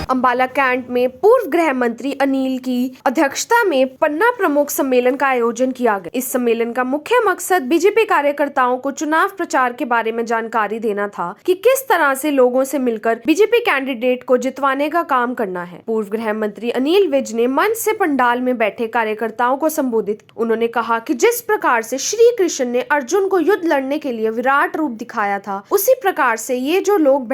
Ambala cantt में पूर्व गृह मंत्री अनिल की अध्यक्षता में पन्ना प्रमुख सम्मेलन का आयोजन किया गया। इस सम्मेलन का मुख्य मकसद बीजेपी कार्यकर्ताओं को चुनाव प्रचार के बारे में जानकारी देना था कि किस तरह से लोगों से मिलकर बीजेपी कैंडिडेट को जितवाने का काम करना है। पूर्व गृह मंत्री अनिल विज ने मंच से पंडाल में बैठे कार्यकर्ताओं को संबोधित। उन्होंने कहा कि जिस प्रकार से श्री कृष्ण ने अर्जुन को युद्ध लड़ने के लिए विराट रूप दिखाया था, उसी प्रकार से ये जो लोग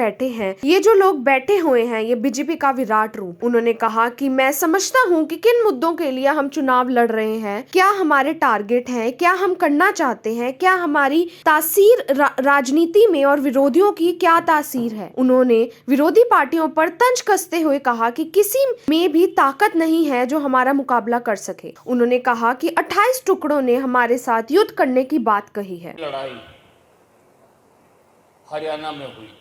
बैठे हुए हैं ये बीजेपी का विराट रूप। उन्होंने कहा कि मैं समझता हूं कि किन मुद्दों के लिए हम चुनाव लड़ रहे हैं, क्या हमारे टारगेट हैं, क्या हम करना चाहते हैं, क्या हमारी तासीर राजनीति में और विरोधियों की क्या तासीर है। उन्होंने विरोधी पार्टियों पर तंज कसते हुए कहा कि किसी में भी ताकत नहीं है जो हमारा मुकाबला कर सके। उन्होंने कहा कि 28 टुकड़ों ने हमारे साथ युद्ध करने की बात कही है। लड़ाई हरियाणा में हुई थी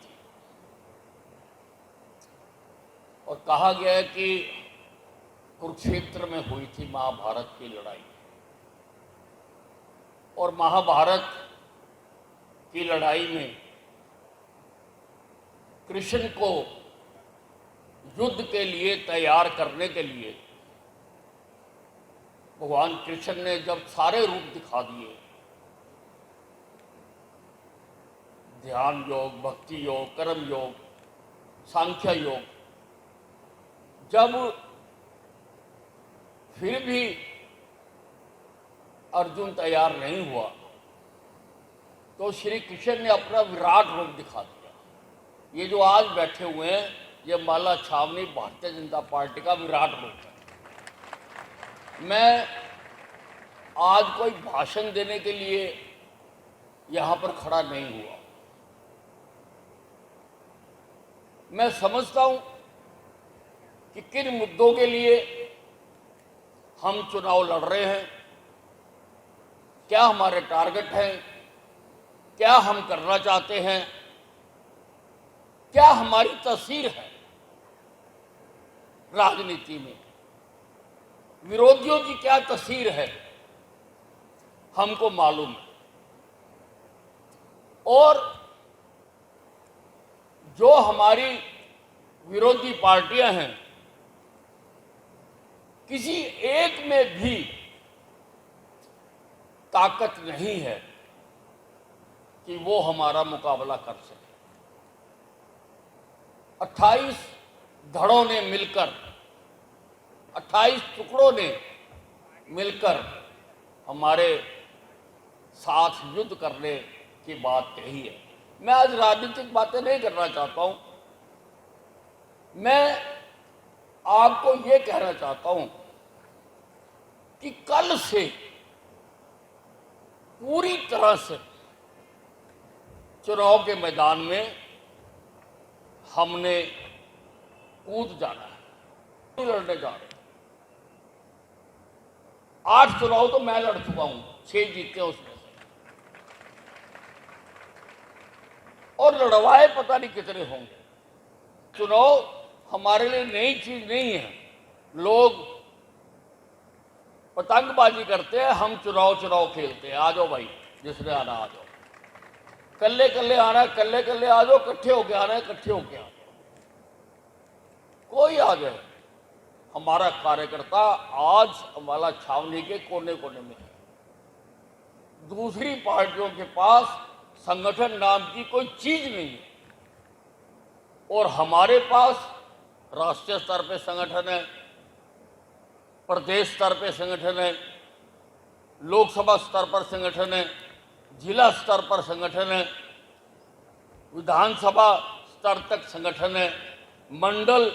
और कहा गया है कि कुरुक्षेत्र में हुई थी महाभारत की लड़ाई। और महाभारत की लड़ाई में कृष्ण को युद्ध के लिए तैयार करने के लिए भगवान कृष्ण ने जब सारे रूप दिखा दिए, ध्यान योग, भक्ति योग, कर्म योग, सांख्य योग, जब फिर भी अर्जुन तैयार नहीं हुआ तो श्री कृष्ण ने अपना विराट रूप दिखा दिया। ये जो आज बैठे हुए हैं ये माला छावनी भारतीय जनता पार्टी का विराट रूप है। मैं आज कोई भाषण देने के लिए यहां पर खड़ा नहीं हुआ। मैं समझता हूं कि किन मुद्दों के लिए हम चुनाव लड़ रहे हैं, क्या हमारे टारगेट हैं, क्या हम करना चाहते हैं, क्या हमारी तस्वीर है राजनीति में, विरोधियों की क्या तस्वीर है हमको मालूम है। और जो हमारी विरोधी पार्टियां हैं, किसी एक में भी ताकत नहीं है कि वो हमारा मुकाबला कर सके। 28 धड़ों ने मिलकर, 28 टुकड़ों ने मिलकर हमारे साथ युद्ध करने की बात कही है। मैं आज राजनीतिक बातें नहीं करना चाहता हूं। मैं आपको ये कहना चाहता हूं कि कल से पूरी तरह से चुनाव के मैदान में हमने कूद जाना है, लड़ने जा रहे हैं। 8 चुनाव तो मैं लड़ चुका हूं, 6 जीते हैं उसमें से, और लड़वाए पता नहीं कितने होंगे। चुनाव हमारे लिए नई चीज नहीं है। लोग पतंगबाजी करते हैं, हम चुनाव खेलते हैं। आ जाओ भाई, जिसने आना आ जाओ, कल्ले कल्ले आना, कल्ले कल्ले आ जाओ, इकट्ठे होके आना है, इकट्ठे होके आ जाओ, कोई आ जाए। हमारा कार्यकर्ता आज अंबाला छावनी के कोने कोने में है। दूसरी पार्टियों के पास संगठन नाम की कोई चीज नहीं है, और हमारे पास राष्ट्रीय स्तर पे संगठन है, प्रदेश स्तर पे संगठन है, लोकसभा स्तर पर संगठन है, जिला स्तर पर संगठन है, विधानसभा स्तर तक संगठन है, मंडल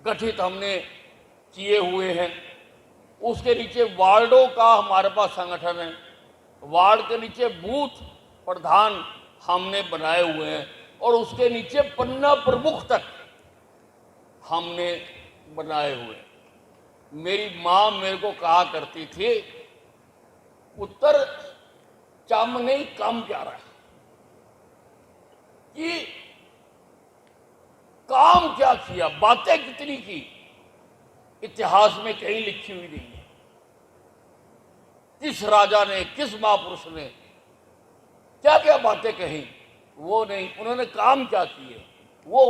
गठित हमने किए हुए हैं। उसके नीचे वार्डों का हमारे पास संगठन है, वार्ड के नीचे बूथ प्रधान हमने बनाए हुए हैं, और उसके नीचे पन्ना प्रमुख तक हमने बनाए हुए हैं। मेरी माँ मेरे को कहा करती थी, पुत्र चम नहीं कम प्यारा है, कि काम क्या किया, बातें कितनी की, इतिहास में कहीं लिखी हुई नहीं है। किस राजा ने, किस महापुरुष ने क्या क्या बातें कही वो नहीं, उन्होंने काम क्या किए वो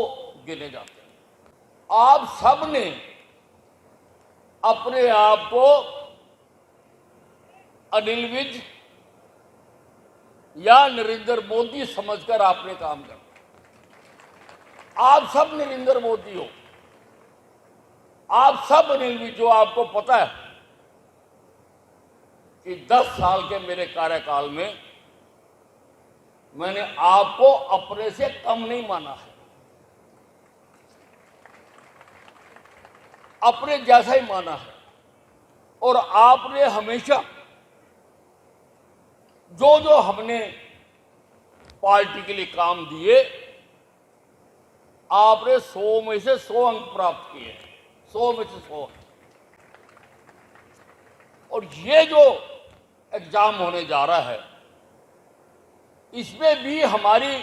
गिने जाते हैं। आप सब ने अपने आप को अनिल विज या नरेंद्र मोदी समझकर आपने काम करना। आप सब नरेंद्र मोदी हो, आप सब अनिल विज हो। आपको पता है कि 10 साल के मेरे कार्यकाल में मैंने आपको अपने से कम नहीं माना है, अपने जैसा ही माना है। और आपने हमेशा जो जो हमने पार्टी के लिए काम दिए, आपने 100 में से 100 अंक प्राप्त किए, 100 में से 100। और ये जो एग्जाम होने जा रहा है, इसमें भी हमारी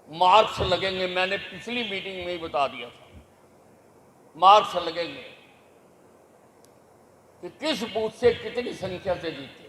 मार्क्स लगेंगे। मैंने पिछली मीटिंग में ही बता दिया था, मार्क्स लगेंगे कि किस बूथ से कितनी संख्या से जीते।